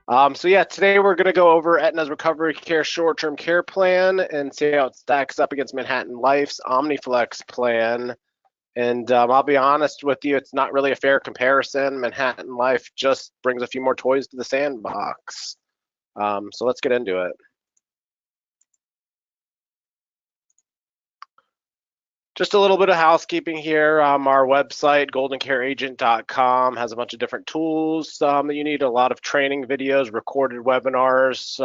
So yeah, today we're going to go over Aetna's Recovery Care Short-Term Care Plan and see how it stacks up against Manhattan Life's OmniFlex plan. And I'll be honest with you, it's not really a fair comparison. Manhattan Life just brings a few more toys to the sandbox. So let's get into it. Just a little bit of housekeeping here. Our website, goldencareagent.com, has a bunch of different tools that you need, a lot of training videos, recorded webinars.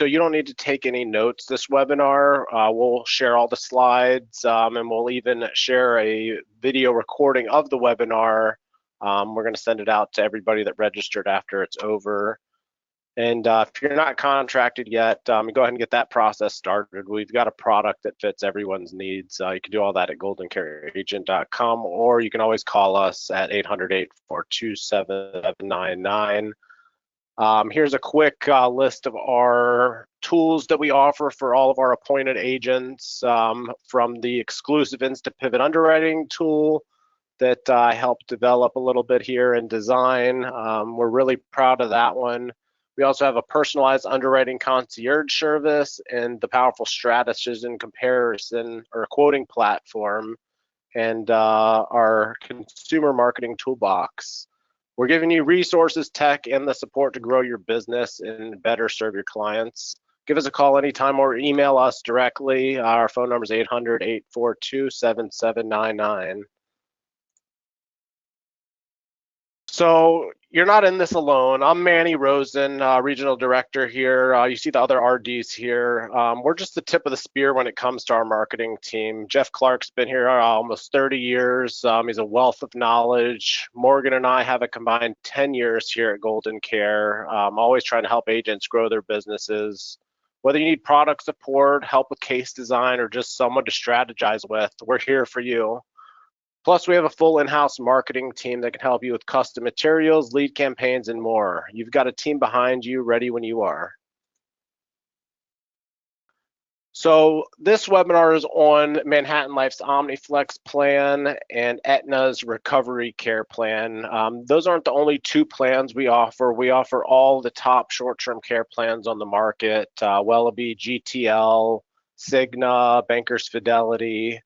You don't need to take any notes this webinar. We'll share all the slides and we'll even share a video recording of the webinar. We're going to send it out to everybody that registered after it's over. And if you're not contracted yet, go ahead and get that process started. We've got a product that fits everyone's needs. You can do all that at goldencareagent.com, or you can always call us at 800-842-7799. Here's a quick list of our tools that we offer for all of our appointed agents, from the exclusive InstaPivot underwriting tool that I helped develop a little bit here and design. We're really proud of that one. We also have a personalized underwriting concierge service and the powerful strategies comparison or quoting platform, and our consumer marketing toolbox. We're giving you resources, tech, and the support to grow your business and better serve your clients. Give us a call anytime or email us directly. Our phone number is 800-842-7799. So you're not in this alone. I'm Manny Rosen, Regional Director here. You see the other RDs here. We're just the tip of the spear when it comes to our marketing team. Jeff Clark's been here almost 30 years. He's a wealth of knowledge. Morgan and I have a combined 10 years here at Golden Care, always trying to help agents grow their businesses. Whether you need product support, help with case design, or just someone to strategize with, we're here for you. Plus, we have a full in-house marketing team that can help you with custom materials, lead campaigns, and more. You've got a team behind you ready when you are. So this webinar is on Manhattan Life's OmniFlex plan and Aetna's Recovery Care plan. Those aren't the only two plans we offer. We offer all the top short-term care plans on the market, Wellaby, GTL, Cigna, Bankers Fidelity.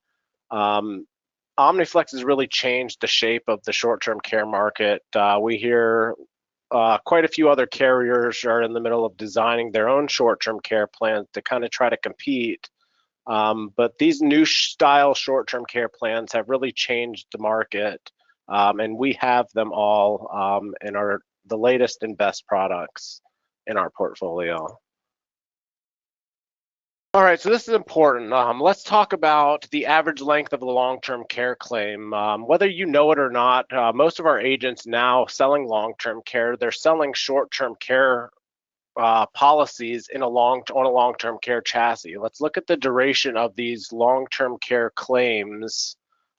OmniFlex has really changed the shape of the short-term care market. We hear quite a few other carriers are in the middle of designing their own short-term care plans to kind of try to compete. But these new style short-term care plans have really changed the market, and we have them all and are the latest and best products in our portfolio. All right, so this is important. Let's talk about the average length of the long-term care claim. Whether you know it or not, most of our agents now selling long-term care, they're selling short-term care policies on a long-term care chassis. Let's look at the duration of these long-term care claims.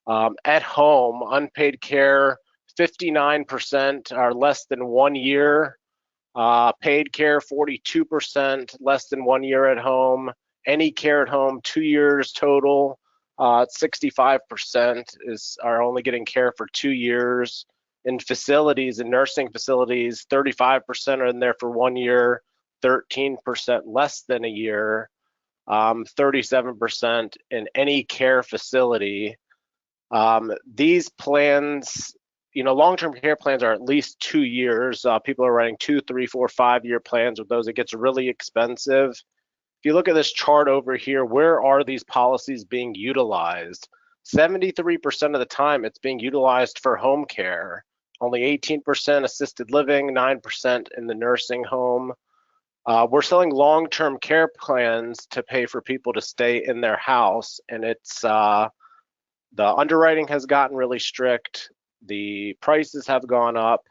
At home, unpaid care, 59% are less than 1 year. Paid care, 42% less than 1 year at home. Any care at home, 2 years total. 65% are only getting care for 2 years. In facilities, in nursing facilities, 35% are in there for 1 year, 13% less than a year, 37% in any care facility. These plans, long-term care plans are at least 2 years. People are running 2, 3, 4, 5-year plans with those. It gets really expensive. If you look at this chart over here, where are these policies being utilized? 73% of the time it's being utilized for home care. Only 18% assisted living, 9% in the nursing home. We're selling long-term care plans to pay for people to stay in their house, and it's the underwriting has gotten really strict. The prices have gone up.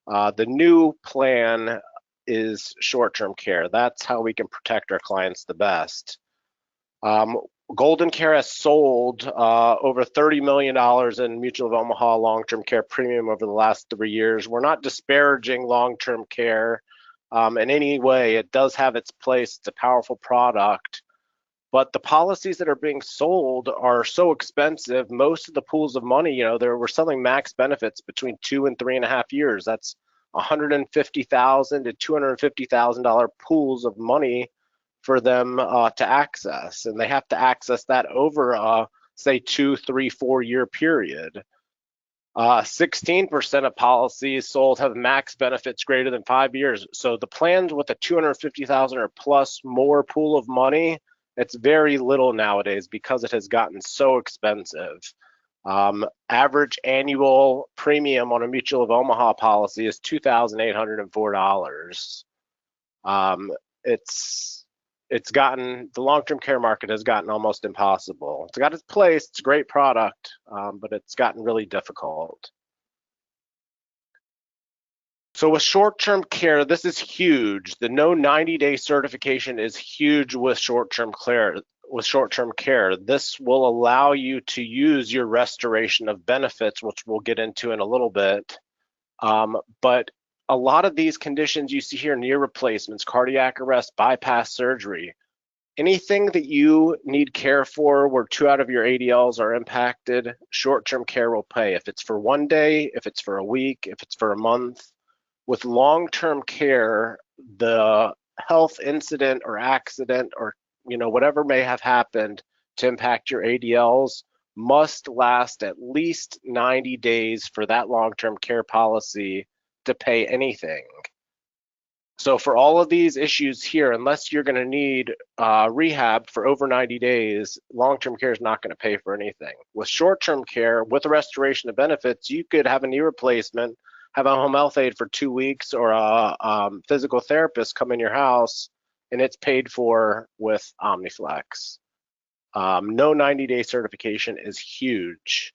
The new plan is short-term care. That's how we can protect our clients the best. Golden Care has sold over $30 million in Mutual of Omaha long-term care premium over the last 3 years. We're not disparaging long-term care in any way. It does have its place. It's a powerful product. But the policies that are being sold are so expensive. Most of the pools of money, we're selling max benefits between 2 and 3.5 years. That's $150,000 to $250,000 pools of money for them to access, and they have to access that over a say 2, 3, 4 year period. 16% of policies sold have max benefits greater than 5 years. So the plans with a 250,000 or plus more pool of money, it's very little nowadays because it has gotten so expensive. Average annual premium on a Mutual of Omaha policy is $2,804. It's gotten, the long-term care market has gotten almost impossible. It's got its place, it's a great product, but it's gotten really difficult. So with short-term care, this is huge. The no 90-day certification is huge with short-term care. This will allow you to use your restoration of benefits, which we'll get into in a little bit. But a lot of these conditions you see here, knee replacements, cardiac arrest, bypass surgery, anything that you need care for where 2 out of your ADLs are impacted, short-term care will pay. If it's for 1 day, if it's for a week, if it's for a month. With long-term care, the health incident or accident or whatever may have happened to impact your ADLs must last at least 90 days for that long-term care policy to pay anything. So for all of these issues here, unless you're going to need rehab for over 90 days, long-term care is not going to pay for anything. With short-term care, with a restoration of benefits, you could have a knee replacement, have a home health aide for 2 weeks, or a physical therapist come in your house, and it's paid for with OmniFlex. No 90-day certification is huge.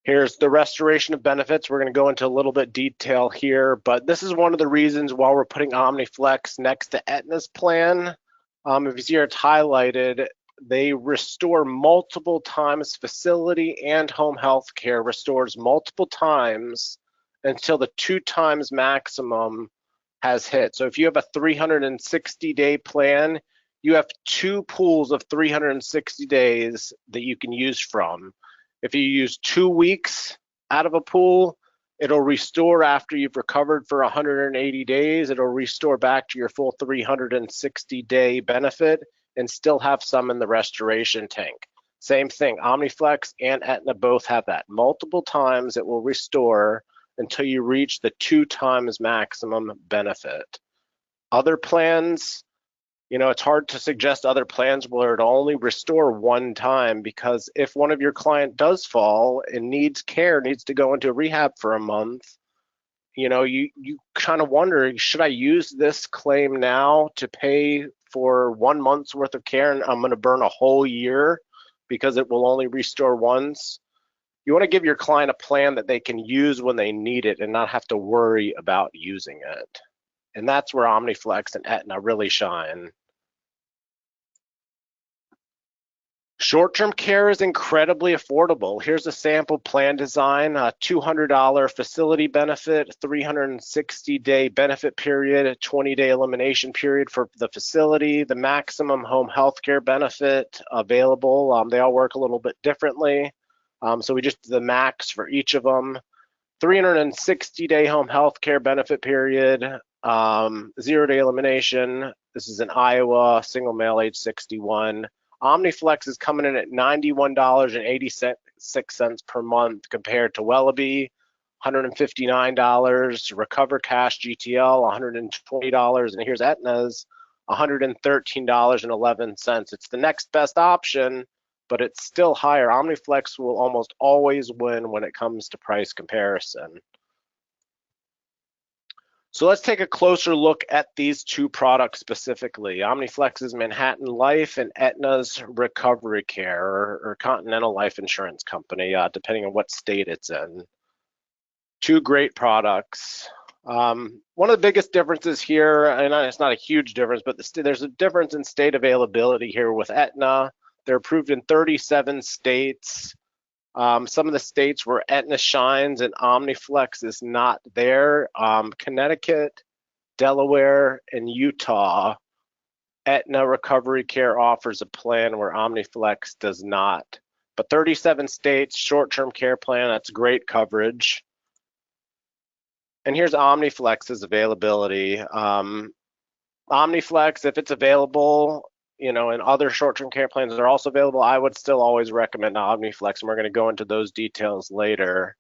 Here's the restoration of benefits. We're going to go into a little bit detail here, but this is one of the reasons why we're putting OmniFlex next to Aetna's plan. If you see here, it's highlighted. They restore multiple times. Facility and home health care restores multiple times until the 2 times maximum has hit. So if you have a 360-day plan, you have 2 pools of 360 days that you can use from. If you use 2 weeks out of a pool, it'll restore after you've recovered for 180 days. It'll restore back to your full 360-day benefit and still have some in the restoration tank. Same thing, OmniFlex and Aetna both have that. Multiple times it will restore until you reach the 2 times maximum benefit. Other plans, it's hard to suggest other plans where it'll only restore 1 time, because if one of your client does fall and needs care, needs to go into rehab for a month, you kind of wonder, should I use this claim now to pay for 1 month's worth of care and I'm going to burn a whole year because it will only restore once? You want to give your client a plan that they can use when they need it and not have to worry about using it. And that's where OmniFlex and Aetna really shine. Short-term care is incredibly affordable. Here's a sample plan design, a $200 facility benefit, 360-day benefit period, a 20-day elimination period for the facility, the maximum home health care benefit available. They all work a little bit differently. So we just did the max for each of them. 360-day home health care benefit period, 0-day elimination. This is in Iowa, single male, age 61. OmniFlex is coming in at $91.86 per month compared to Wellaby, $159, Recover Cash GTL, $120, and here's Aetna's, $113.11. It's the next best option, but it's still higher. OmniFlex will almost always win when it comes to price comparison. So let's take a closer look at these 2 products specifically, OmniFlex's Manhattan Life and Aetna's Recovery Care, or Continental Life Insurance Company, depending on what state it's in. 2 great products. One of the biggest differences here, and it's not a huge difference, but there's a difference in state availability here with Aetna. They're approved in 37 states. Some of the states where Aetna shines and OmniFlex is not there, Connecticut, Delaware, and Utah. Aetna Recovery Care offers a plan where OmniFlex does not. But 37 states, short-term care plan, that's great coverage. And here's OmniFlex's availability. OmniFlex, if it's available, you know, and other short-term care plans are also available, I would still always recommend OmniFlex, and we're going to go into those details later.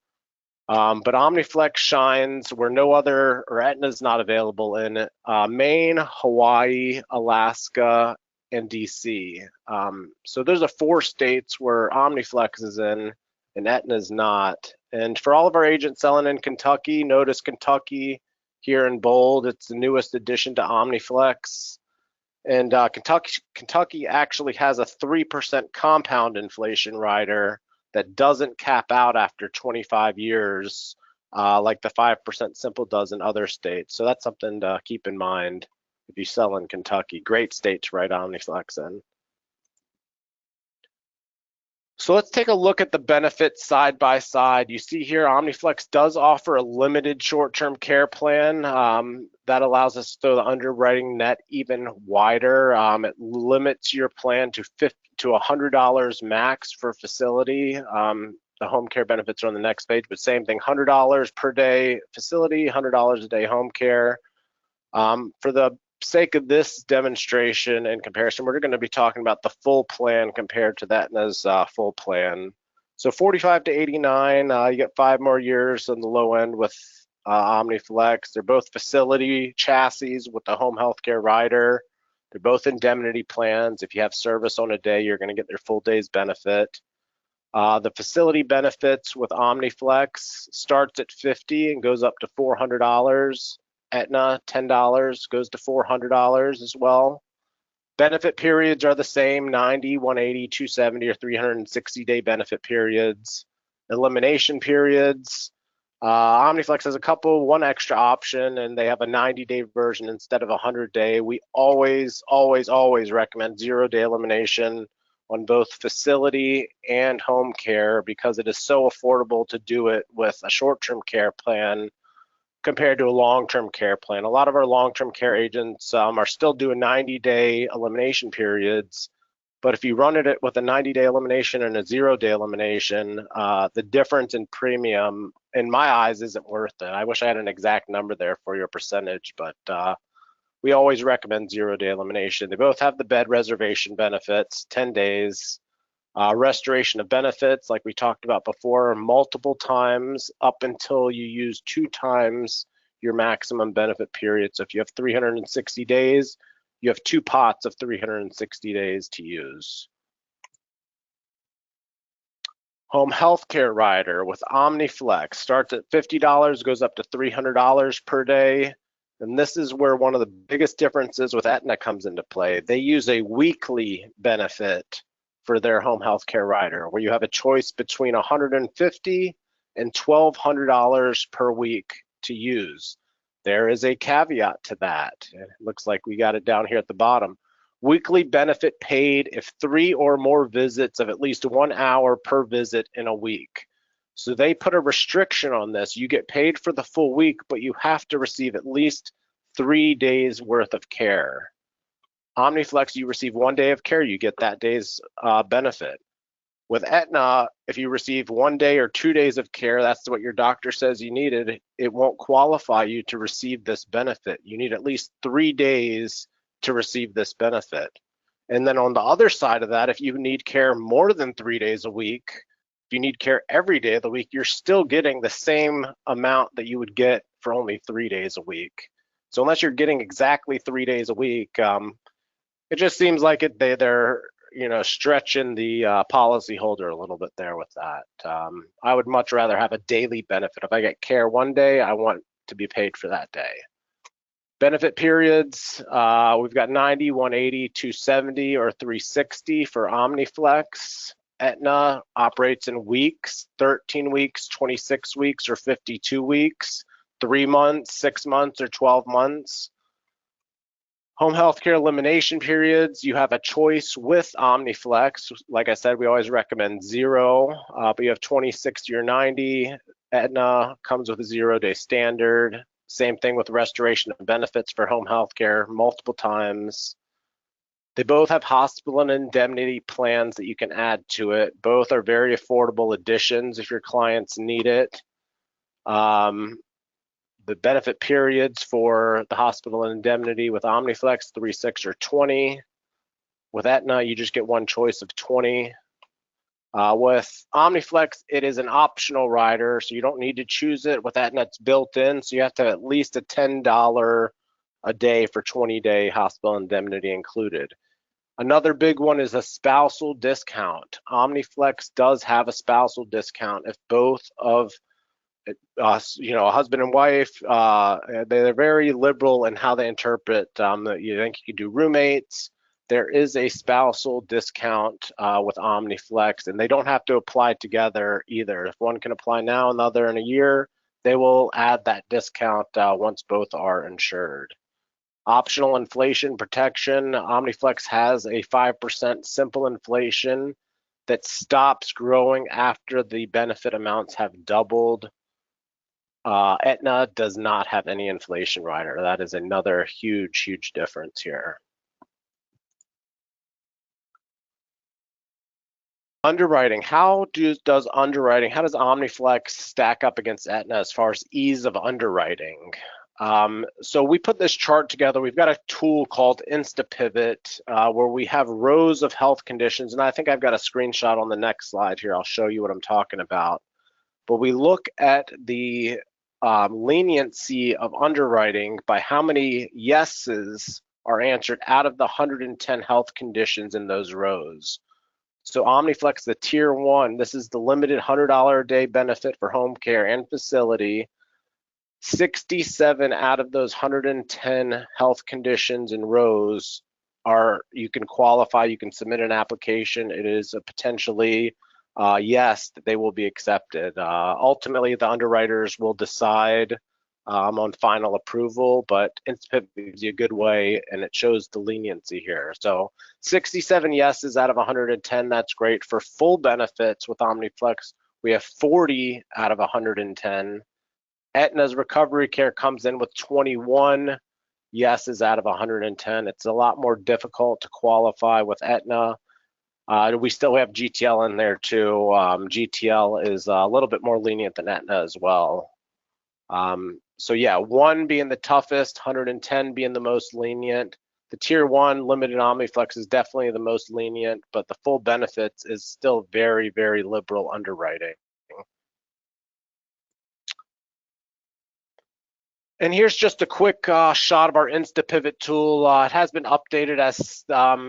But OmniFlex shines where no other, or Aetna's not available in Maine, Hawaii, Alaska, and DC. So those are 4 states where OmniFlex is in and Aetna's not. And for all of our agents selling in Kentucky, notice Kentucky here in bold. It's the newest addition to OmniFlex. And Kentucky actually has a 3% compound inflation rider that doesn't cap out after 25 years, like the 5% simple does in other states. So that's something to keep in mind if you sell in Kentucky. Great state to write OmniFlex in. So let's take a look at the benefits side by side. You see here, OmniFlex does offer a limited short-term care plan that allows us to throw the underwriting net even wider. It limits your plan to $100 max for facility. The home care benefits are on the next page, but same thing, $100 per day facility, $100 a day home care. For the sake of this demonstration and comparison, we're going to be talking about the full plan compared to Aetna's full plan. So 45 to 89, you get 5 more years on the low end with OmniFlex. They're both facility chassis with the home health care rider. They're both indemnity plans. If you have service on a day, you're going to get their full day's benefit. The facility benefits with OmniFlex starts at $50 and goes up to $400. Aetna, $10, goes to $400 as well. Benefit periods are the same, 90, 180, 270, or 360-day benefit periods. Elimination periods, OmniFlex has one extra option, and they have a 90-day version instead of a 100-day. We always recommend 0-day elimination on both facility and home care because it is so affordable to do it with a short-term care plan compared to a long-term care plan. A lot of our long-term care agents are still doing 90-day elimination periods, but if you run it with a 90-day elimination and a 0-day elimination, the difference in premium, in my eyes, isn't worth it. I wish I had an exact number there for your percentage, but we always recommend 0-day elimination. They both have the bed reservation benefits, 10 days. Restoration of benefits, like we talked about before, multiple times up until you use 2 times your maximum benefit period. So if you have 360 days, you have 2 pots of 360 days to use. Home health care rider with OmniFlex starts at $50, goes up to $300 per day. And this is where one of the biggest differences with Aetna comes into play. They use a weekly benefit for their home health care rider, where you have a choice between $150 and $1,200 per week to use. There is a caveat to that. It looks like we got it down here at the bottom. Weekly benefit paid if 3 or more visits of at least 1 hour per visit in a week. So they put a restriction on this. You get paid for the full week, but you have to receive at least 3 days worth of care. OmniFlex, you receive 1 day of care, you get that day's benefit. With Aetna, if you receive 1 day or 2 days of care, that's what your doctor says you needed, it won't qualify you to receive this benefit. You need at least 3 days to receive this benefit. And then on the other side of that, if you need care more than 3 days a week, if you need care every day of the week, you're still getting the same amount that you would get for only 3 days a week. So unless you're getting exactly 3 days a week, it just seems like they're stretching the policyholder a little bit there with that. I would much rather have a daily benefit. If I get care 1 day, I want to be paid for that day. Benefit periods, we've got 90, 180, 270, or 360 for OmniFlex. Aetna operates in weeks, 13 weeks, 26 weeks, or 52 weeks, 3 months, 6 months, or 12 months. Home health care elimination periods, you have a choice with OmniFlex. Like I said, we always recommend 0, but you have 20, 60, or 90. Aetna comes with a 0-day standard. Same thing with restoration of benefits for home health care multiple times. They both have hospital and indemnity plans that you can add to it. Both are very affordable additions if your clients need it. benefit periods for the hospital indemnity with OmniFlex, 3, 6, or 20. With Aetna, you just get one choice of 20. With OmniFlex, it is an optional rider, so you don't need to choose it. With Aetna, it's built in, so you have to have at least a $10 a day for 20-day hospital indemnity included. Another big one is a spousal discount. OmniFlex does have a spousal discount if both of a husband and wife, they're very liberal in how they interpret. You think you can do roommates. There is a spousal discount with OmniFlex, and they don't have to apply together either. If one can apply now and the other in a year, they will add that discount once both are insured. Optional inflation protection. OmniFlex has a 5% simple inflation that stops growing after the benefit amounts have doubled. Aetna does not have any inflation rider. That is another huge, huge difference here. Underwriting. How does OmniFlex stack up against Aetna as far as ease of underwriting? So we put this chart together. We've got a tool called InstaPivot where we have rows of health conditions, and I think I've got a screenshot on the next slide here. I'll show you what I'm talking about. But we look at the leniency of underwriting by how many yeses are answered out of the 110 health conditions in those rows. So OmniFlex, the tier 1, this is the limited $100 a day benefit for home care and facility. 67 out of those 110 health conditions and rows you can qualify, you can submit an application. It is a potentially yes, that they will be accepted. Ultimately, the underwriters will decide on final approval, but InstaPivot gives you a good way, and it shows the leniency here. So 67 yeses out of 110, that's great. For full benefits with OmniFlex, we have 40 out of 110. Aetna's recovery care comes in with 21 yeses out of 110. It's a lot more difficult to qualify with Aetna. We still have GTL in there too. GTL is a little bit more lenient than Aetna as well. So yeah, 1 being the toughest, 110 being the most lenient. The tier 1 limited OmniFlex is definitely the most lenient, but the full benefits is still very, very liberal underwriting. And here's just a quick shot of our InstaPivot tool. It has been updated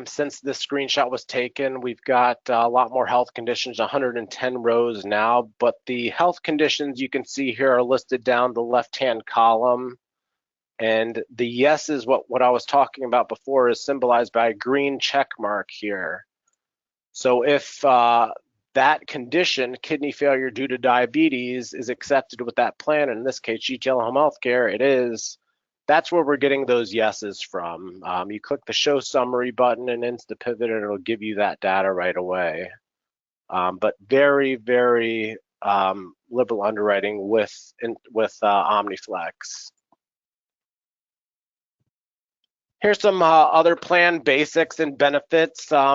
since this screenshot was taken. We've got a lot more health conditions, 110 rows now, but the health conditions you can see here are listed down the left-hand column. And the yeses, what I was talking about before, is symbolized by a green check mark here. So if that condition, kidney failure due to diabetes, is accepted with that plan, and in this case, GTL Home Healthcare, it is, that's where we're getting those yeses from. You click the Show Summary button in InstaPivot, and it'll give you that data right away. But very, very liberal underwriting with OmniFlex. Here's some other plan basics and benefits that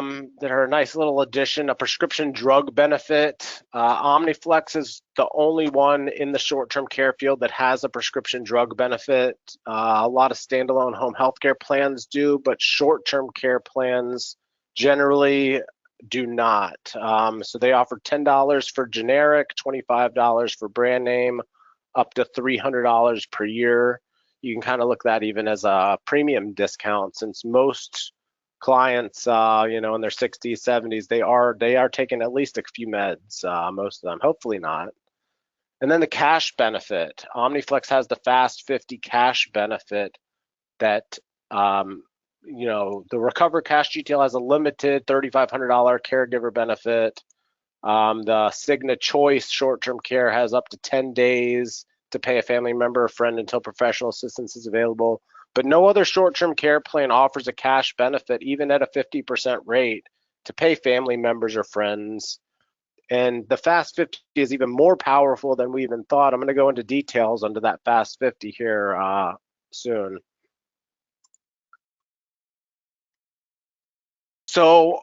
are a nice little addition. A prescription drug benefit. OmniFlex is the only one in the short-term care field that has a prescription drug benefit. A lot of standalone home healthcare plans do, but short-term care plans generally do not. So they offer $10 for generic, $25 for brand name, up to $300 per year. You can kind of look at that even as a premium discount, since most clients, in their 60s, 70s, they are taking at least a few meds, most of them, hopefully not. And then the cash benefit. OmniFlex has the Fast 50 cash benefit that, the Recover Cash GTL has a limited $3,500 caregiver benefit. The Cigna Choice short-term care has up to 10 days to pay a family member or friend until professional assistance is available. But no other short-term care plan offers a cash benefit, even at a 50% rate, to pay family members or friends. And the Fast 50 is even more powerful than we even thought. I'm going to go into details under that Fast 50 here soon. So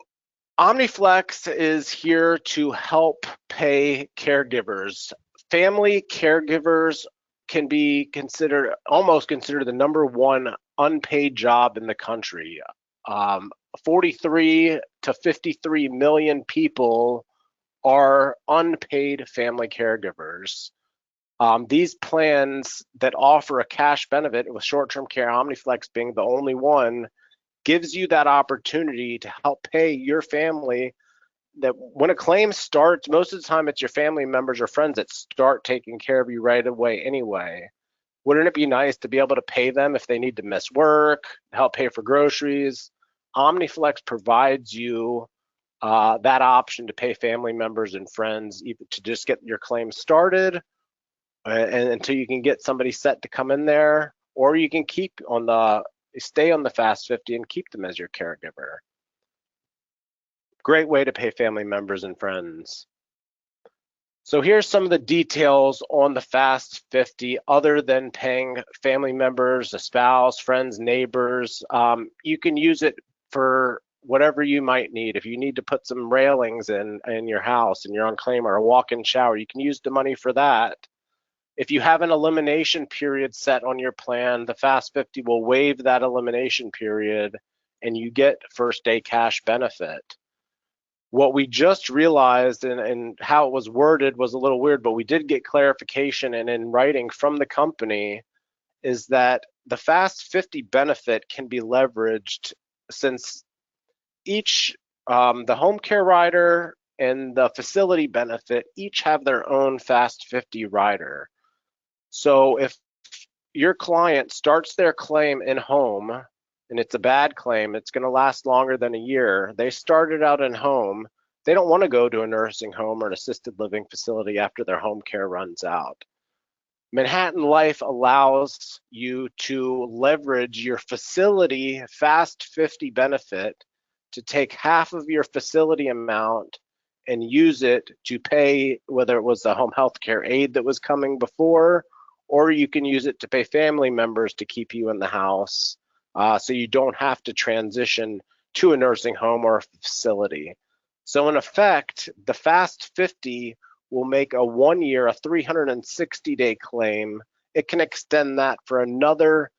OmniFlex is here to help pay caregivers. Family caregivers can be considered, almost considered the #1 unpaid job in the country. 43 to 53 million people are unpaid family caregivers. These plans that offer a cash benefit, with short-term care, OmniFlex being the only one, gives you that opportunity to help pay your family. That when a claim starts, most of the time it's your family members or friends that start taking care of you right away anyway. Wouldn't it be nice to be able to pay them if they need to miss work, help pay for groceries? OmniFlex provides you that option to pay family members and friends, even to just get your claim started, and until you can get somebody set to come in there, or you can stay on the Fast 50 and keep them as your caregiver. Great way to pay family members and friends. So here's some of the details on the Fast 50, other than paying family members, a spouse, friends, neighbors. You can use it for whatever you might need. If you need to put some railings in your house and you're on claim, or a walk-in shower, you can use the money for that. If you have an elimination period set on your plan, the Fast 50 will waive that elimination period and you get first day cash benefit. What we just realized, and how it was worded was a little weird, but we did get clarification and in writing from the company, is that the Fast 50 benefit can be leveraged, since each, the home care rider and the facility benefit each have their own Fast 50 rider. So if your client starts their claim in home and it's a bad claim, it's going to last longer than a year, they started out in home, they don't want to go to a nursing home or an assisted living facility after their home care runs out. Manhattan Life allows you to leverage your facility Fast 50 benefit to take half of your facility amount and use it to pay, whether it was the home health care aid that was coming before, or you can use it to pay family members to keep you in the house, so you don't have to transition to a nursing home or a facility. So in effect, the Fast 50 will make a 1 year, a 360-day claim. It can extend that for another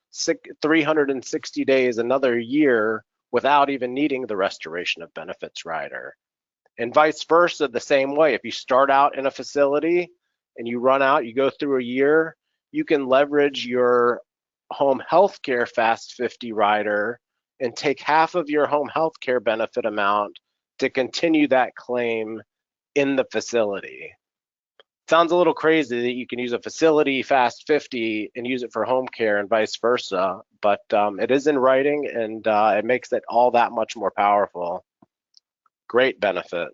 360 days, another year, without even needing the restoration of benefits rider. And vice versa, the same way. If you start out in a facility and you run out, you go through a year, you can leverage your home health care Fast 50 rider and take half of your home health care benefit amount to continue that claim in the facility. Sounds a little crazy that you can use a facility Fast 50 and use it for home care and vice versa, but it is in writing, and it makes it all that much more powerful. Great benefit.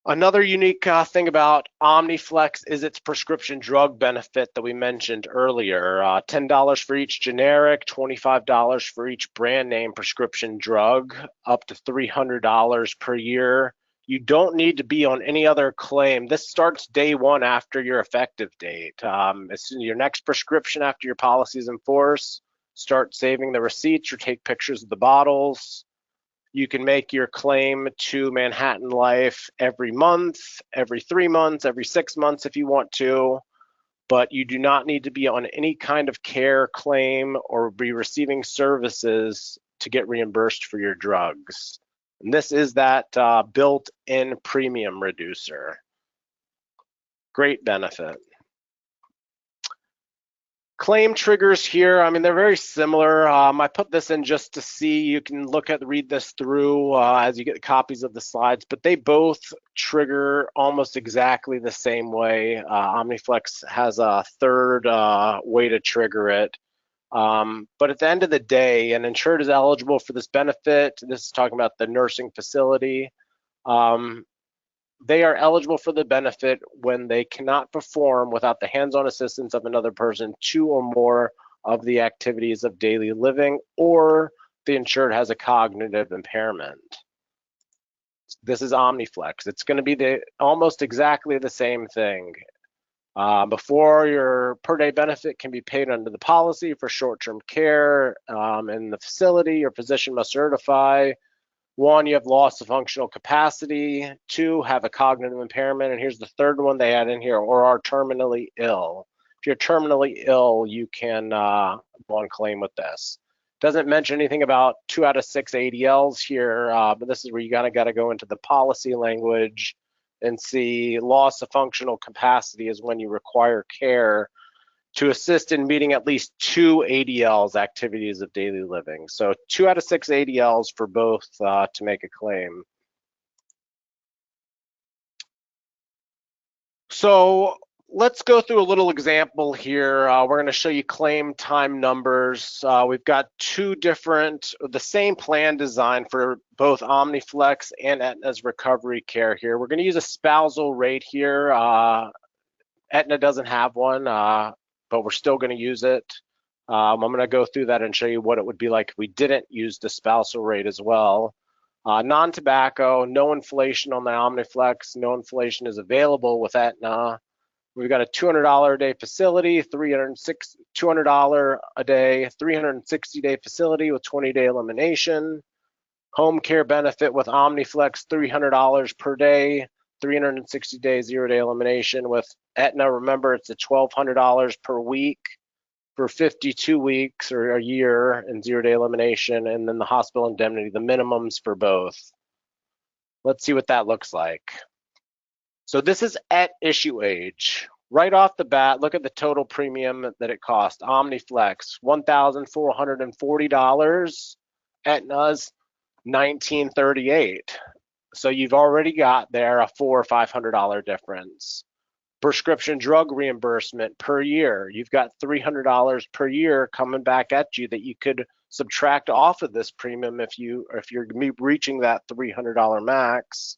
Another unique thing about OmniFlex is its prescription drug benefit that we mentioned earlier. $10 for each generic, $25 for each brand name prescription drug, up to $300 per year. You don't need to be on any other claim. This starts day one after your effective date. As soon as your next prescription after your policy is in force, start saving the receipts or take pictures of the bottles. You can make your claim to Manhattan Life every month, every 3 months, every 6 months if you want to, but you do not need to be on any kind of care claim or be receiving services to get reimbursed for your drugs. And this is that built-in premium reducer. Great benefit. Claim triggers here, I mean, they're very similar. I put this in just to see, you can read this through as you get copies of the slides, but they both trigger almost exactly the same way. OmniFlex has a third way to trigger it. But at the end of the day, an insured is eligible for this benefit. This is talking about the nursing facility. They are eligible for the benefit when they cannot perform without the hands-on assistance of another person 2 or more of the activities of daily living, or the insured has a cognitive impairment. This is OmniFlex. It's going to be almost exactly the same thing. Before, your per day benefit can be paid under the policy for short-term care in the facility, your physician must certify 1, you have loss of functional capacity. 2, have a cognitive impairment. And here's the third one they add in here, or are terminally ill. If you're terminally ill, you can go on claim with this. Doesn't mention anything about 2 out of 6 ADLs here, but this is where you got to go into the policy language and see loss of functional capacity is when you require care to assist in meeting at least 2 ADLs, activities of daily living. So 2 out of 6 ADLs for both to make a claim. So let's go through a little example here. We're going to show you claim time numbers. We've got 2 different, the same plan design for both OmniFlex and Aetna's recovery care here. We're going to use a spousal rate here. Aetna doesn't have one, but we're still going to use it. I'm going to go through that and show you what it would be like if we didn't use the spousal rate as well. Non-tobacco, no inflation on the OmniFlex. No inflation is available with Aetna. We've got a $200 a day facility, $200 a day, 360-day facility with 20-day elimination. Home care benefit with OmniFlex, $300 per day, 360-day, 0-day elimination. With Aetna, remember, it's at $1,200 per week for 52 weeks or a year and 0-day elimination, and then the hospital indemnity, the minimums for both. Let's see what that looks like. So this is at issue age. Right off the bat, look at the total premium that it cost. OmniFlex, $1,440. Aetna's $1,938. So you've already got there a $400 or $500 difference. Prescription drug reimbursement per year, you've got $300 per year coming back at you that you could subtract off of this premium if you're reaching that $300 max.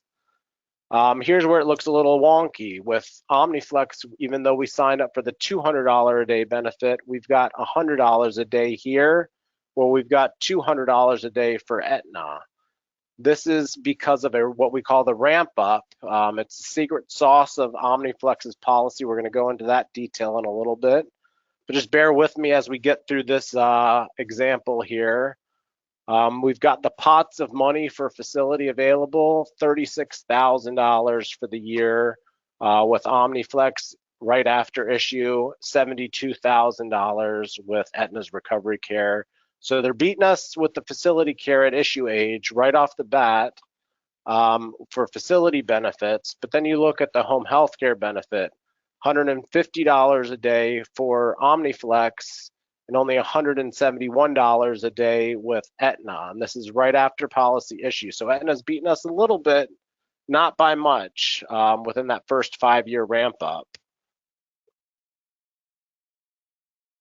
Here's where it looks a little wonky. With OmniFlex, even though we signed up for the $200 a day benefit, we've got $100 a day here, where we've got $200 a day for Aetna. This is because of what we call the ramp up. It's the secret sauce of OmniFlex's policy. We're going to go into that detail in a little bit, but just bear with me as we get through this example here. We've got the pots of money for facility available, $36,000 for the year. With OmniFlex right after issue, $72,000 with Aetna's recovery care. So they're beating us with the facility care at issue age right off the bat for facility benefits. But then you look at the home health care benefit, $150 a day for OmniFlex and only $171 a day with Aetna. And this is right after policy issue. So Aetna's beating us a little bit, not by much, within that first 5-year ramp up.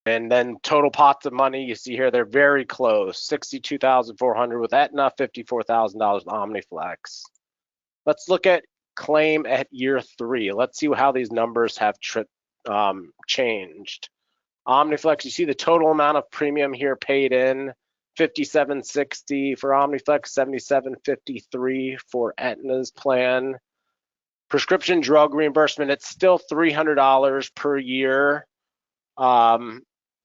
And then total pots of money, you see here, they're very close. $62,400 with Aetna, $54,000 with OmniFlex. Let's look at claim at year 3. Let's see how these numbers have changed. OmniFlex, you see the total amount of premium here paid in, $57.60 for OmniFlex, $77.53 for Aetna's plan. Prescription drug reimbursement, it's still $300 per year. I'm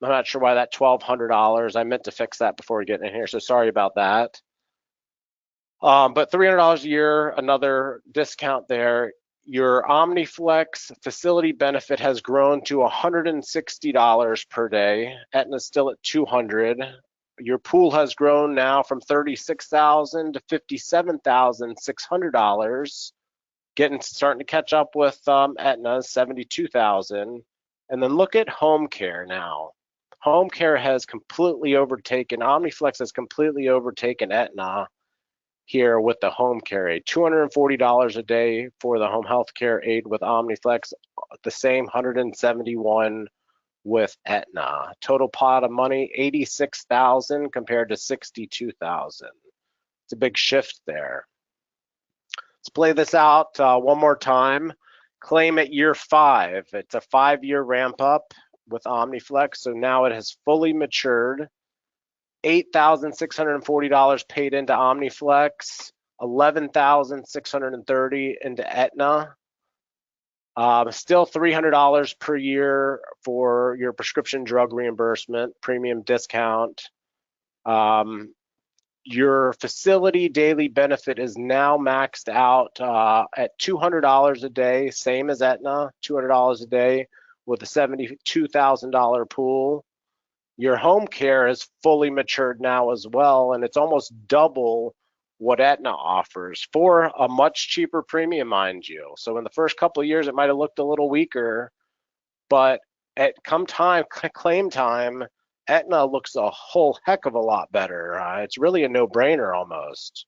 not sure why that $1,200. I meant to fix that before we get in here, so sorry about that. But $300 a year, another discount there. Your OmniFlex facility benefit has grown to $160 per day. Aetna's still at $200. Your pool has grown now from $36,000 to $57,600. Starting to catch up with Aetna's $72,000. And then look at home care now. Home care has completely overtaken, OmniFlex has completely overtaken Aetna here with the home care aid. $240 a day for the home health care aid with OmniFlex, the same $171 with Aetna. Total pot of money, $86,000 compared to $62,000. It's a big shift there. Let's play this out one more time. Claim at year 5. It's a 5-year ramp up with OmniFlex, so now it has fully matured. $8,640 paid into OmniFlex, $11,630 into Aetna. Still $300 per year for your prescription drug reimbursement, premium discount. Your facility daily benefit is now maxed out at $200 a day, same as Aetna, $200 a day with a $72,000 pool. Your home care is fully matured now as well, and it's almost double what Aetna offers for a much cheaper premium, mind you. So in the first couple of years, it might have looked a little weaker, but at claim time, Aetna looks a whole heck of a lot better. It's really a no-brainer almost.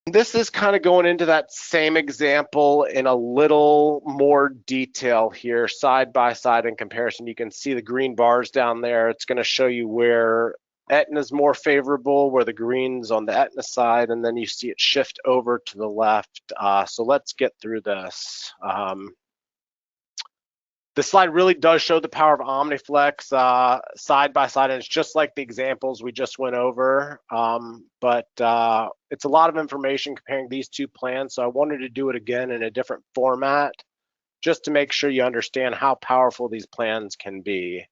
This is kind of going into that same example in a little more detail here, side by side in comparison. You can see the green bars down there. It's going to show you where Aetna's more favorable, where the green's on the Aetna side, and then you see it shift over to the left. So let's get through this. This slide really does show the power of OmniFlex side by side, and it's just like the examples we just went over, but it's a lot of information comparing these two plans, so I wanted to do it again in a different format just to make sure you understand how powerful these plans can be.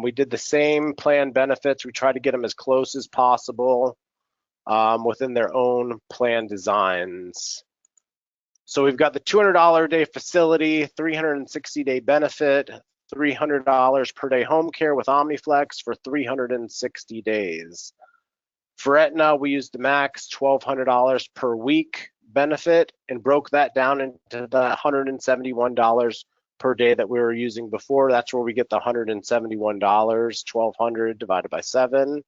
We did the same plan benefits. We tried to get them as close as possible within their own plan designs. So we've got the $200 a day facility, 360-day benefit, $300 per day home care with OmniFlex for 360 days. For Aetna, we used the max $1,200 per week benefit and broke that down into the $171 per day that we were using before. That's where we get the $171, 1,200 divided by 7.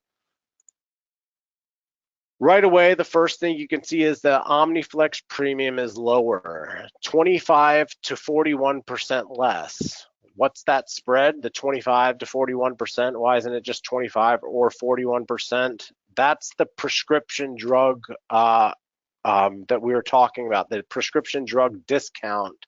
Right away, the first thing you can see is the OmniFlex premium is lower, 25 to 41% less. What's that spread, the 25 to 41%? Why isn't it just 25 or 41%? That's the prescription drug that we were talking about, the prescription drug discount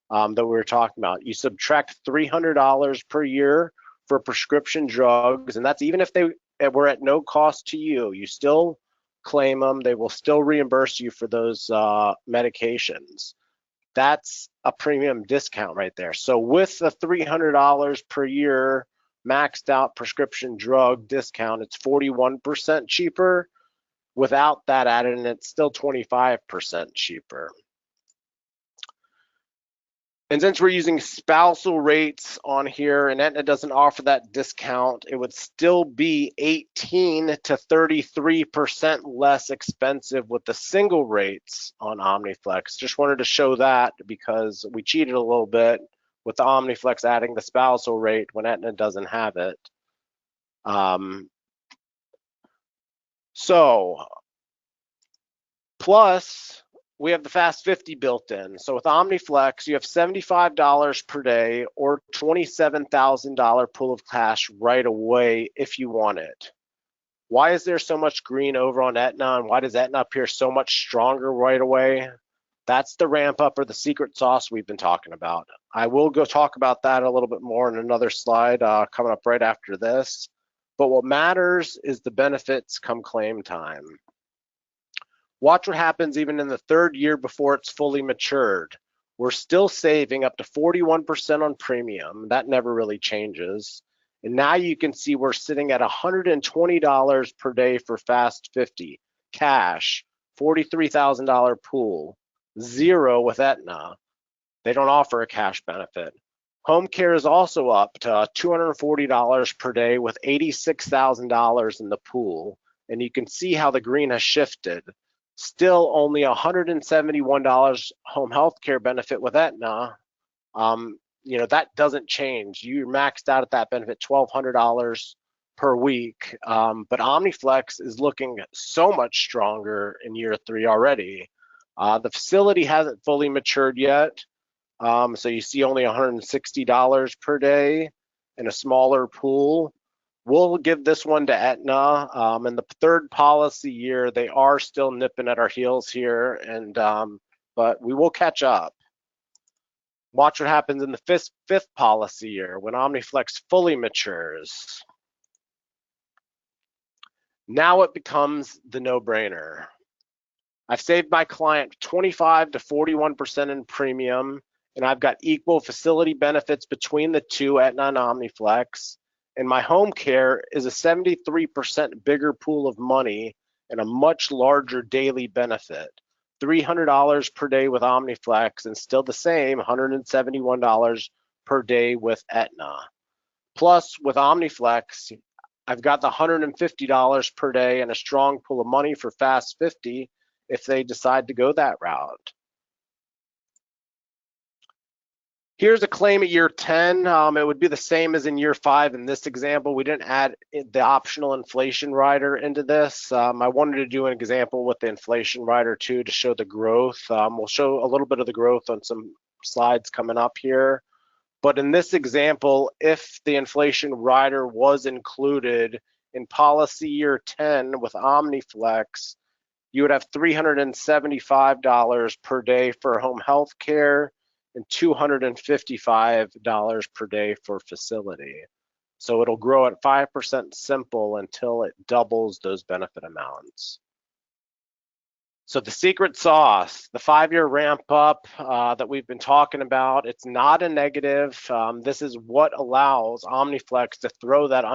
that we were talking about. You subtract $300 per year for prescription drugs, and that's even if they were at no cost to you. You still claim them, they will still reimburse you for those medications. That's a premium discount right there. So with the $300 per year maxed out prescription drug discount, it's 41% cheaper. Without that added, and it's still 25% cheaper. And since we're using spousal rates on here and Aetna doesn't offer that discount, it would still be 18 to 33% less expensive with the single rates on OmniFlex. Just wanted to show that because we cheated a little bit with the OmniFlex adding the spousal rate when Aetna doesn't have it. Plus, we have the Fast 50 built in. So with OmniFlex, you have $75 per day or $27,000 pool of cash right away if you want it. Why is there so much green over on Aetna, and why does Aetna appear so much stronger right away? That's the ramp up or the secret sauce we've been talking about. I will go talk about that a little bit more in another slide coming up right after this. But what matters is the benefits come claim time. Watch what happens even in the third year before it's fully matured. We're still saving up to 41% on premium. That never really changes. And now you can see we're sitting at $120 per day for Fast 50. Cash, $43,000 pool, zero with Aetna. They don't offer a cash benefit. Home care is also up to $240 per day with $86,000 in the pool. And you can see how the green has shifted. Still only $171 home health care benefit with Aetna. That doesn't change. You're maxed out at that benefit, $1,200 per week. But OmniFlex is looking so much stronger in year 3 already. The facility hasn't fully matured yet. So you see only $160 per day in a smaller pool. We'll give this one to Aetna. In the third policy year, they are still nipping at our heels here, and but we will catch up. Watch what happens in the fifth policy year when OmniFlex fully matures. Now it becomes the no-brainer. I've saved my client 25 to 41% in premium, and I've got equal facility benefits between the two, Aetna and OmniFlex. And my home care is a 73% bigger pool of money and a much larger daily benefit. $300 per day with OmniFlex and still the same $171 per day with Aetna. Plus, with OmniFlex, I've got the $150 per day and a strong pool of money for Fast 50 if they decide to go that route. Here's a claim at year 10. It would be the same as in year 5 in this example. We didn't add the optional inflation rider into this. I wanted to do an example with the inflation rider too to show the growth. We'll show a little bit of the growth on some slides coming up here. But in this example, if the inflation rider was included in policy year 10 with OmniFlex, you would have $375 per day for home health care and $255 per day for facility. So it'll grow at 5% simple until it doubles those benefit amounts. So the secret sauce, the 5-year ramp up that we've been talking about, it's not a negative. This is what allows OmniFlex to throw that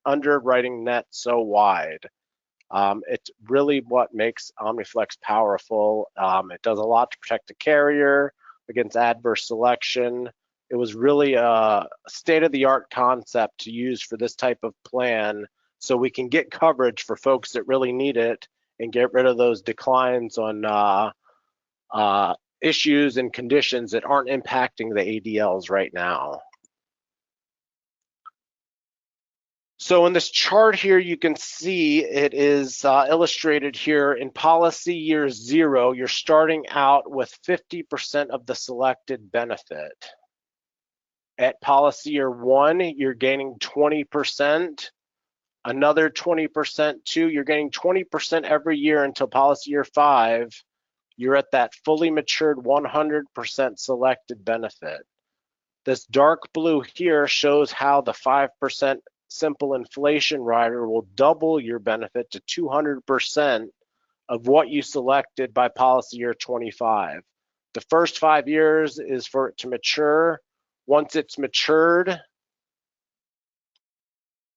underwriting net so wide. It's really what makes OmniFlex powerful. It does a lot to protect the carrier against adverse selection. It was really a state-of-the-art concept to use for this type of plan so we can get coverage for folks that really need it and get rid of those declines on issues and conditions that aren't impacting the ADLs right now. So in this chart here, you can see it is illustrated here in policy year 0, you're starting out with 50% of the selected benefit. At policy year 1, you're gaining 20%, another 20% too. You're gaining 20% every year until policy year 5. You're at that fully matured 100% selected benefit. This dark blue here shows how the 5% simple inflation rider will double your benefit to 200% of what you selected by policy year 25. The first 5 years is for it to mature. Once it's matured,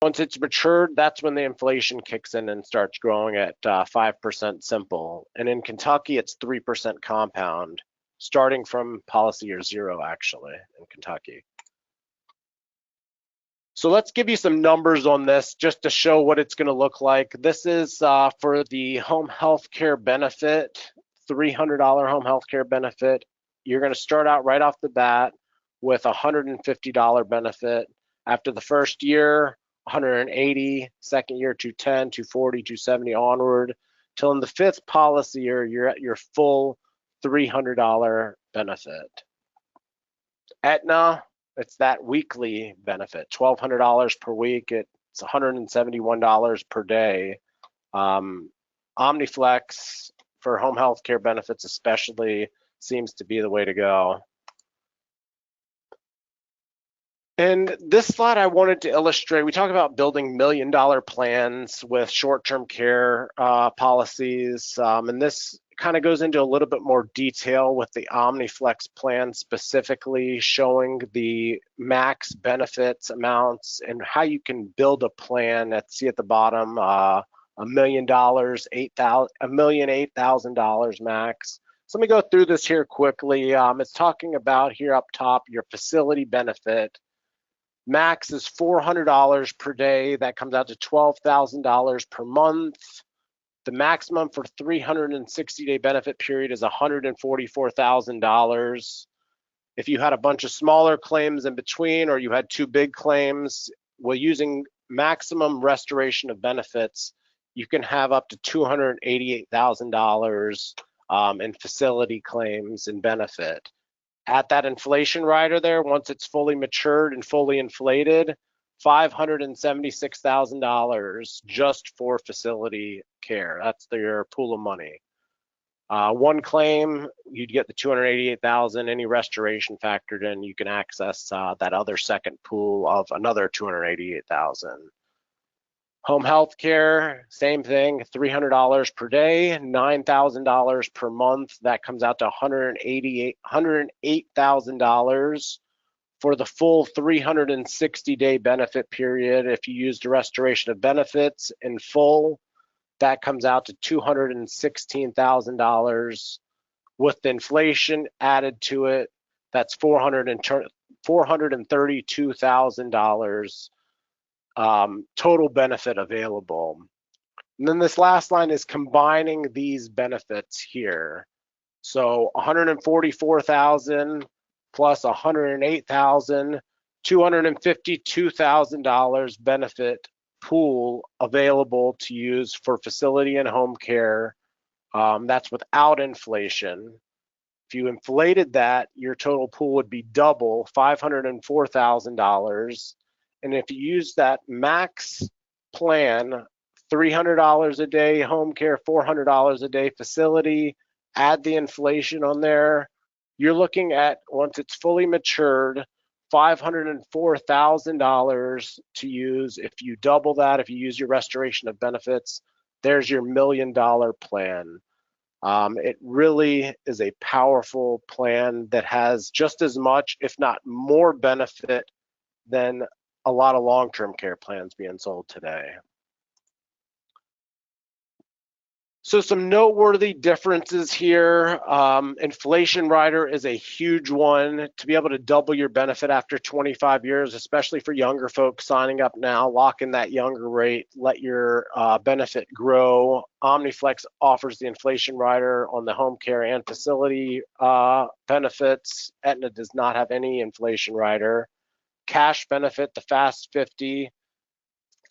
that's when the inflation kicks in and starts growing at 5% simple. And in Kentucky, it's 3% compound, starting from policy year 0 actually in Kentucky. So let's give you some numbers on this just to show what it's going to look like. This is for the home health care benefit, $300 home health care benefit. You're going to start out right off the bat with a $150 benefit. After the first year, $180, second year, $210, $240, $270 onward, till in the 5th policy year, you're at your full $300 benefit. Aetna, it's that weekly benefit, $1,200 per week. It's $171 per day. OmniFlex for home health care benefits especially seems to be the way to go. And this slide I wanted to illustrate, we talk about building $1 million plans with short-term care policies, and this kind of goes into a little bit more detail with the OmniFlex plan specifically, showing the max benefits amounts and how you can build a plan. Let's see at the bottom, $1 million, $1,008,000 max. So let me go through this here quickly. It's talking about here up top, your facility benefit. Max is $400 per day. That comes out to $12,000 per month. The maximum for 360-day benefit period is $144,000. If you had a bunch of smaller claims in between, or you had 2 big claims, well, using maximum restoration of benefits, you can have up to $288,000 in facility claims and benefit. At that inflation rider there, once it's fully matured and fully inflated, $576,000 just for facility care. That's their pool of money. One claim, you'd get the $288,000. Any restoration factored in, you can access that other second pool of another $288,000. Home health care, same thing, $300 per day, $9,000 per month. That comes out to $108,000 For the full 360-day benefit period, if you use the restoration of benefits in full, that comes out to $216,000. With inflation added to it, that's $432,000 total benefit available. And then this last line is combining these benefits here. So 144,000 plus 108,000, $252,000 benefit pool available to use for facility and home care. That's without inflation. If you inflated that, your total pool would be double, $504,000. And if you use that max plan, $300 a day home care, $400 a day facility, add the inflation on there, you're looking at, once it's fully matured, $504,000 to use. If you double that, if you use your restoration of benefits, there's your $1 million plan. It really is a powerful plan that has just as much, if not more, benefit than a lot of long-term care plans being sold today. So some noteworthy differences here. Inflation rider is a huge one. To be able to double your benefit after 25 years, especially for younger folks signing up now, lock in that younger rate, let your benefit grow. OmniFlex offers the inflation rider on the home care and facility benefits. Aetna does not have any inflation rider. Cash benefit, the Fast 50,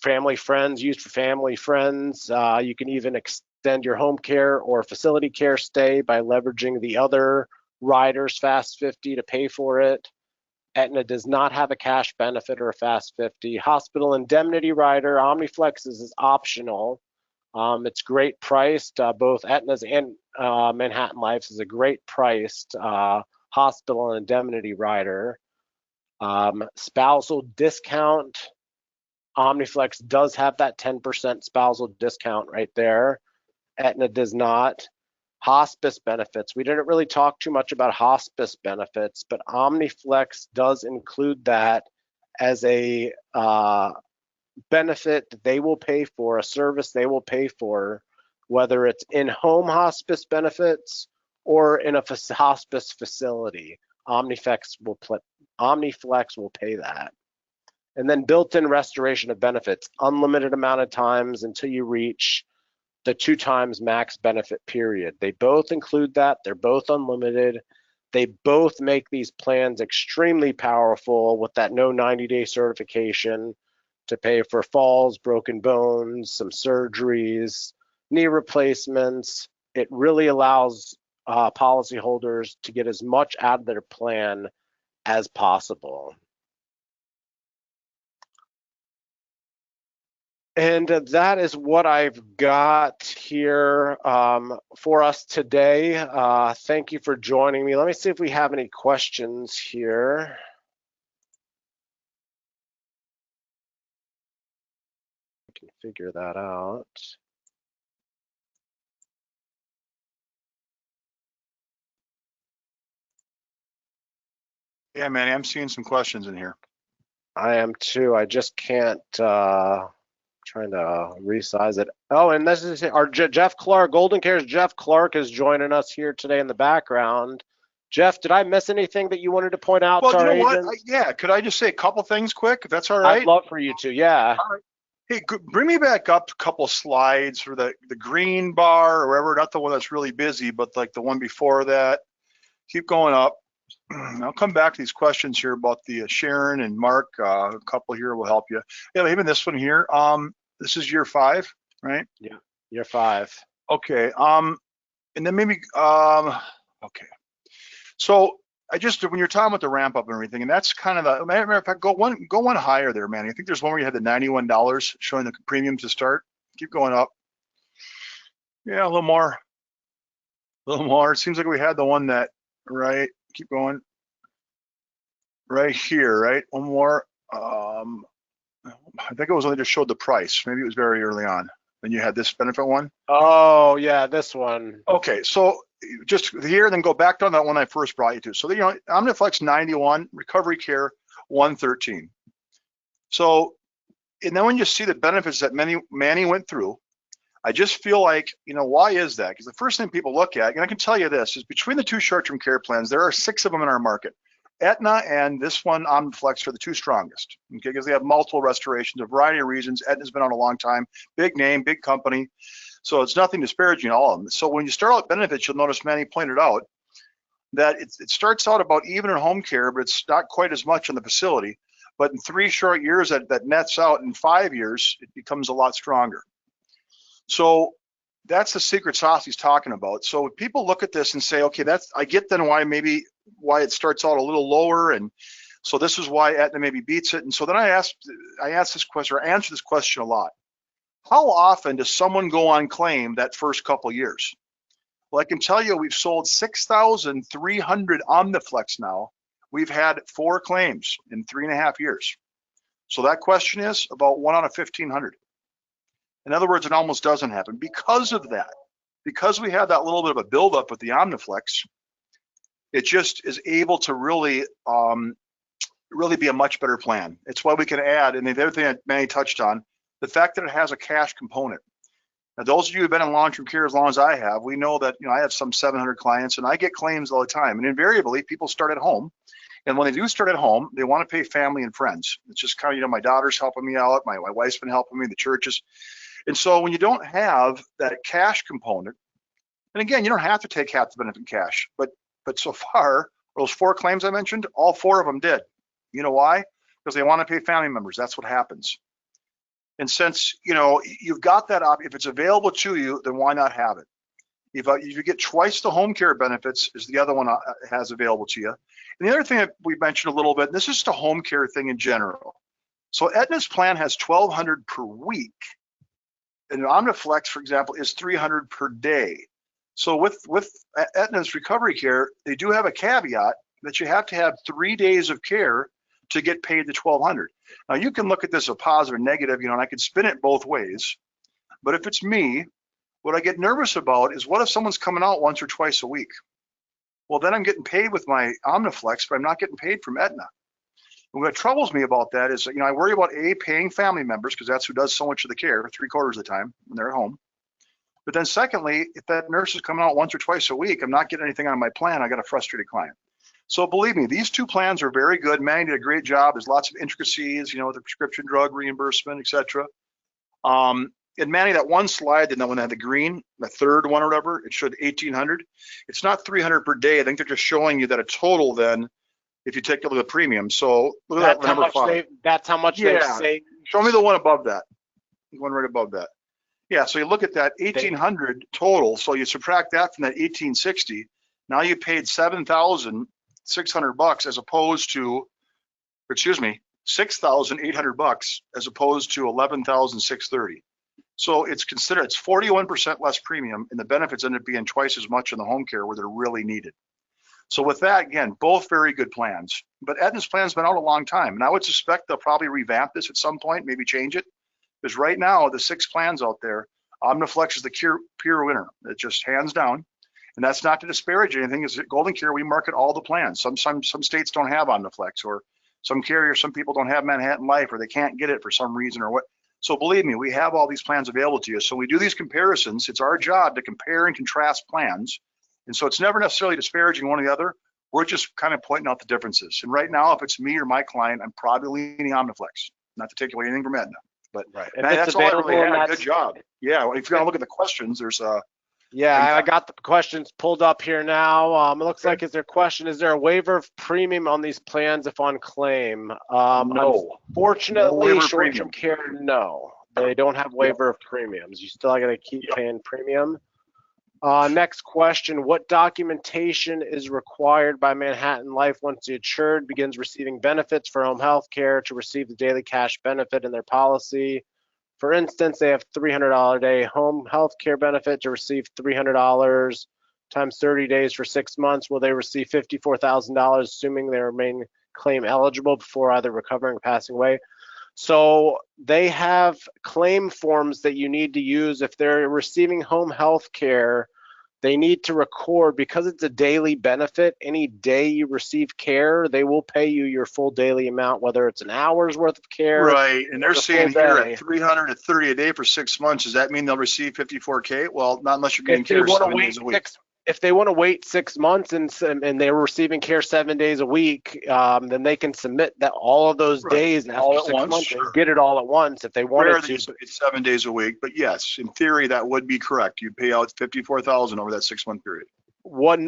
family friends, used for family friends. You can even extend your home care or facility care stay by leveraging the other riders Fast 50 to pay for it. Aetna does not have a cash benefit or a Fast 50. Hospital indemnity rider, OmniFlex is optional. It's great priced. Both Aetna's and Manhattan Life's is a great priced hospital indemnity rider. Spousal discount, OmniFlex does have that 10% spousal discount right there. Aetna does not. Hospice benefits. We didn't really talk too much about hospice benefits, but OmniFlex does include that as a benefit that they will pay for, a service they will pay for, whether it's in-home hospice benefits or in a hospice facility. OmniFlex will pay that. And then built-in restoration of benefits, unlimited amount of times until you reach the 2 times max benefit period. They both include that. They're both unlimited. They both make these plans extremely powerful with that no 90-day certification to pay for falls, broken bones, some surgeries, knee replacements. It really allows policyholders to get as much out of their plan as possible. And that is what I've got here for us today. Thank you for joining me. Let me see if we have any questions here. I can figure that out. Yeah, Manny, I'm seeing some questions in here. I am too. I just can't. Trying to resize it. Oh, and this is our Jeff Clark, Golden Care's Jeff Clark is joining us here today in the background. Jeff, did I miss anything that you wanted to point out to our agents? Yeah, could I just say a couple things quick, if that's all right? I'd love for you to, yeah. All right. Hey, bring me back up a couple slides for the green bar or wherever, not the one that's really busy, but like the one before that. Keep going up. I'll come back to these questions here about the Sharon and Mark. A couple here will help you. Yeah, even this one here. This is year 5, right? Yeah, year 5. Okay. And then maybe okay. So I just, when you're talking about the ramp up and everything, and that's kind of the matter of fact, go one higher there, Manny. I think there's one where you had the $91 showing the premium to start. Keep going up. Yeah, a little more. A little more. It seems like we had the one that, right? Keep going. Right here, right? One more. I think it was only just showed the price. Maybe it was very early on. Then you had this benefit one. Oh yeah, this one. Okay, so just here, then go back to that one I first brought you to. So OmniFlex 91 recovery care, 113. So, and then when you see the benefits that Manny went through, I just feel like, you know, why is that? Because the first thing people look at, and I can tell you this, is between the two short-term care plans, there are 6 of them in our market. Aetna and this one, OmniFlex, are the 2 strongest, okay, because they have multiple restorations, a variety of reasons. Aetna's been on a long time, big name, big company, so it's nothing disparaging all of them. So when you start out benefits, you'll notice Manny pointed out that it starts out about even in home care, but it's not quite as much in the facility. But in 3 short years, that nets out. In 5 years, it becomes a lot stronger. So that's the secret sauce he's talking about. So people look at this and say, okay, I get then why it starts out a little lower, and so this is why Aetna maybe beats it. And so then I asked this question, or answer this question a lot. How often does someone go on claim that first couple years? Well, I can tell you we've sold 6,300 OmniFlex now. We've had 4 claims in 3.5 years. So that question is about 1 out of 1,500. In other words, it almost doesn't happen because of that. Because we have that little bit of a buildup with the OmniFlex, it just is able to really be a much better plan. It's why we can add, and the other thing that Manny touched on, the fact that it has a cash component. Now, those of you who've been in long-term care as long as I have, we know that, you know, I have some 700 clients, and I get claims all the time. And invariably, people start at home. And when they do start at home, they want to pay family and friends. It's just kind of, you know, my daughter's helping me out, my wife's been helping me, the churches. And so when you don't have that cash component, and again, you don't have to take half the benefit in cash, but so far, those 4 claims I mentioned, all 4 of them did. You know why? Because they want to pay family members. That's what happens. And since, you know, you've got that option, if it's available to you, then why not have it? If you get twice the home care benefits is the other one has available to you. And the other thing that we mentioned a little bit, and this is just a home care thing in general. So Aetna's plan has $1,200 per week. And OmniFlex, for example, is $300 per day. So with Aetna's recovery care, they do have a caveat that you have to have 3 days of care to get paid the $1,200. Now you can look at this as a positive or negative, you know, and I could spin it both ways. But if it's me, what I get nervous about is what if someone's coming out once or twice a week? Well, then I'm getting paid with my OmniFlex, but I'm not getting paid from Aetna. And what troubles me about that is, you know, I worry about paying family members, because that's who does so much of the care 3/4 of the time when they're at home. But then secondly, if that nurse is coming out once or twice a week, I'm not getting anything on my plan. I got a frustrated client. So believe me, these 2 plans are very good. Manny did a great job. There's lots of intricacies, you know, the prescription drug reimbursement, etc. And Manny, that one slide, that one had the green, the third one or whatever, it showed 1,800. It's not 300 per day. I think they're just showing you that a total then, if you take a look at the premium. So look at that number 5. That's how much they say. Show me the one above that. The one right above that. Yeah, so you look at that 1,800 total. So you subtract that from that 1,860. Now you paid $7,600 as opposed to, excuse me, $6,800 as opposed to $11,630. So it's 41% less premium, and the benefits end up being twice as much in the home care where they're really needed. So with that, again, both very good plans. But Aetna's plan's been out a long time, and I would suspect they'll probably revamp this at some point, maybe change it. Because right now, the 6 plans out there, OmniFlex is the pure winner. It just hands down. And that's not to disparage anything. Is Golden Care, we market all the plans. Some states don't have OmniFlex, or some carriers, some people don't have Manhattan Life, or they can't get it for some reason or what. So believe me, we have all these plans available to you. So we do these comparisons. It's our job to compare and contrast plans. And so it's never necessarily disparaging one or the other. We're just kind of pointing out the differences. And right now, if it's me or my client, I'm probably leaning OmniFlex, not to take away anything from Aetna. But right. That's all I really had. Good job. Yeah, if you're gonna look at the questions, there's yeah, I got the questions pulled up here now. It looks like, is there a waiver of premium on these plans if on claim? No. Unfortunately, short-term care, no. They don't have waiver of premiums. You still got to keep paying premium. Next question, what documentation is required by Manhattan Life once the insured begins receiving benefits for home health care to receive the daily cash benefit in their policy? For instance, they have $300 a day home health care benefit to receive $300 times 30 days for 6 months. Will they receive $54,000 assuming they remain claim eligible before either recovering or passing away? So they have claim forms that you need to use if they're receiving home health care they need to record, because it's a daily benefit, any day you receive care, they will pay you your full daily amount, whether it's an hour's worth of care. Right, and they're the saying full here day. at 330 a day for 6 months, does that mean they'll receive 54K? Well, not unless you're getting If they care want to 7 wait days a week. if they want to wait 6 months and they were receiving care 7 days a week, then they can submit that all of those Right. days All after at 6 once, months sure. and get it all at once if they wanted Rare that to. you get 7 days a week, but yes, in theory, that would be correct. You pay out 54,000 over that 6 month period. What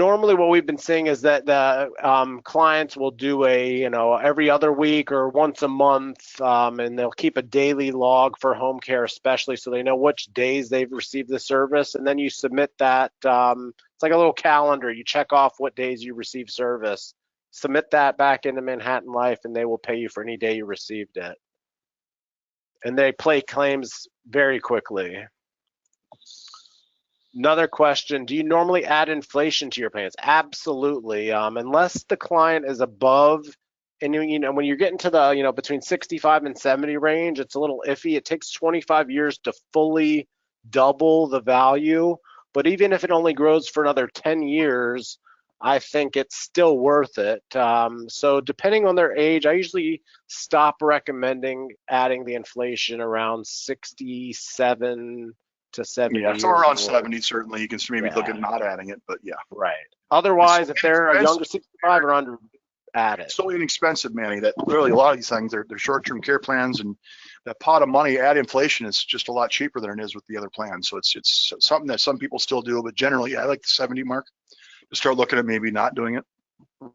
we've been seeing is that the clients will do a every other week or once a month, and they'll keep a daily log for home care, especially so they know which days they've received the service, and then you submit that. It's like a little calendar. You check off what days you receive service, submit that back into Manhattan Life, and they will pay you for any day you received it. And they play claims very quickly. Another question, do you normally add inflation to your plans? Absolutely, unless the client is above, and when you're getting to the, between 65 and 70 range, it's a little iffy. It takes 25 years to fully double the value, but even if it only grows for another 10 years, I think it's still worth it. So depending on their age, I usually stop recommending adding the inflation around 67 to 70 Yeah, years somewhere around old. 70, certainly. You can maybe look at not adding it, but yeah. Right. Otherwise, if they're a inexpensive. younger 65 or under, add it. It's so inexpensive, Manny, that really a lot of these things, they're short-term care plans, and that pot of money at inflation is just a lot cheaper than it is with the other plans. So it's something that some people still do, but generally I like the 70 mark to start looking at maybe not doing it.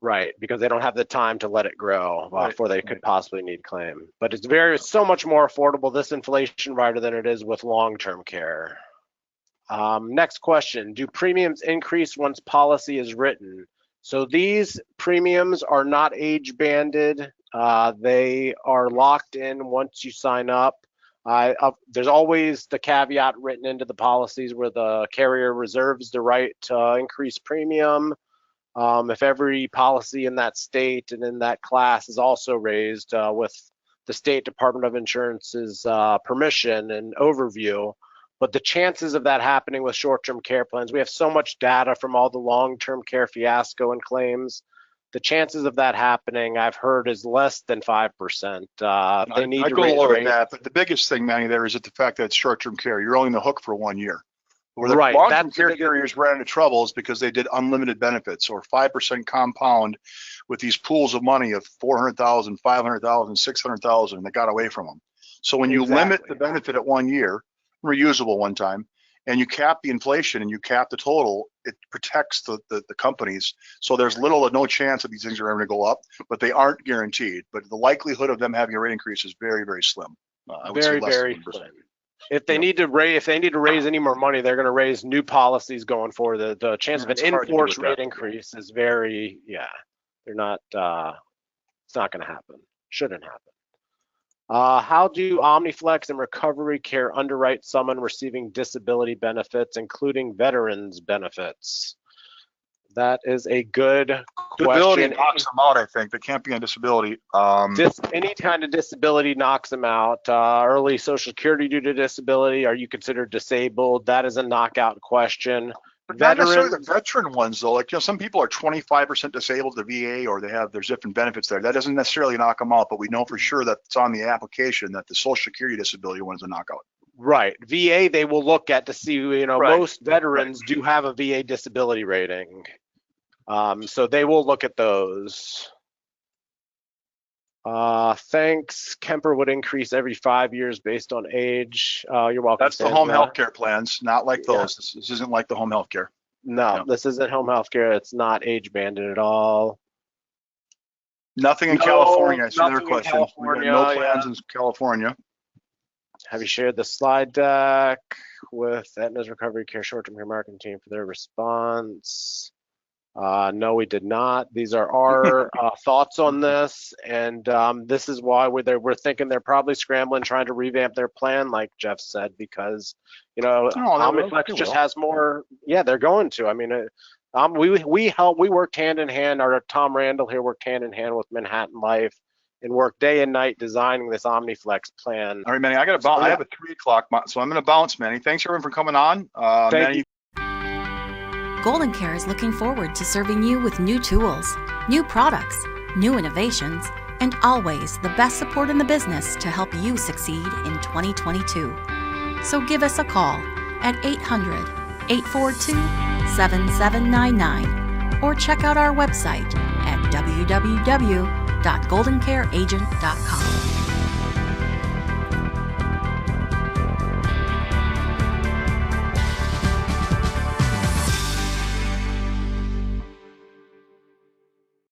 Right, because they don't have the time to let it grow Right. before they could possibly need claim. But it's so much more affordable, this inflation rider, than it is with long-term care. Next question, do premiums increase once policy is written? So these premiums are not age banded. They are locked in once you sign up. There's always the caveat written into the policies where the carrier reserves the right to increase premium if every policy in that state and in that class is also raised with the State Department of Insurance's permission and overview. But the chances of that happening with short-term care plans, we have so much data from all the long-term care fiasco and claims. The chances of that happening, I've heard, is less than 5%. They need I to go raise lower than rates. that, but the biggest thing, Manny, there is the fact that it's short-term care. You're only in the hook for 1 year. Where the Right, long-term that's care the big- carriers ran into trouble is because they did unlimited benefits or 5% compound with these pools of money of 400,000, 500,000, 600,000, and they got away from them. So when you limit the benefit at 1 year, reusable one time, and you cap the inflation and you cap the total, it protects the companies. So there's little or no chance that these things are ever going to go up, but they aren't guaranteed. But the likelihood of them having a rate increase is very, very slim. I would say less than 1%. Slim. If they need to raise any more money, they're going to raise new policies going forward. The chance of an enforced rate increase is very, they're not. It's not going to happen. Shouldn't happen. How do OmniFlex and Recovery Care underwrite someone receiving disability benefits, including veterans benefits? That is a good Disability question. knocks them out, I think. They can't be on disability. Any kind of disability knocks them out. Early Social Security due to disability, are you considered disabled? That is a knockout question. But not necessarily the veteran ones, though. Like, some people are 25% disabled at the VA, or there's different benefits there. That doesn't necessarily knock them out, but we know for sure that it's on the application that the Social Security disability one is a knockout. Right. VA, they will look at to see, most veterans do have a VA disability rating. So they will look at those. Thanks. Kemper would increase every 5 years based on age. You're welcome. That's the home health care plans, not like those. This isn't like the home health care. No, this isn't home health care. It's not age banded at all. Nothing in California. That's another question. California, no plans in California. Have you shared the slide deck with Aetna's Recovery Care Short-Term Care Marketing team for their response? No, we did not. These are our thoughts on this, and this is why we're thinking they're probably scrambling, trying to revamp their plan, like Jeff said, because OmniFlex just has more. Yeah, they're going to. I mean, we worked hand in hand. Our Tom Randall here worked hand in hand with Manhattan Life and worked day and night designing this OmniFlex plan. All right, Manny, I got to bounce. I have a 3 o'clock, so I'm going to bounce, Manny. Thanks everyone for coming on. Thank you. Golden Care is looking forward to serving you with new tools, new products, new innovations, and always the best support in the business to help you succeed in 2022. So give us a call at 800-842-7799 or check out our website at www.goldencareagent.com.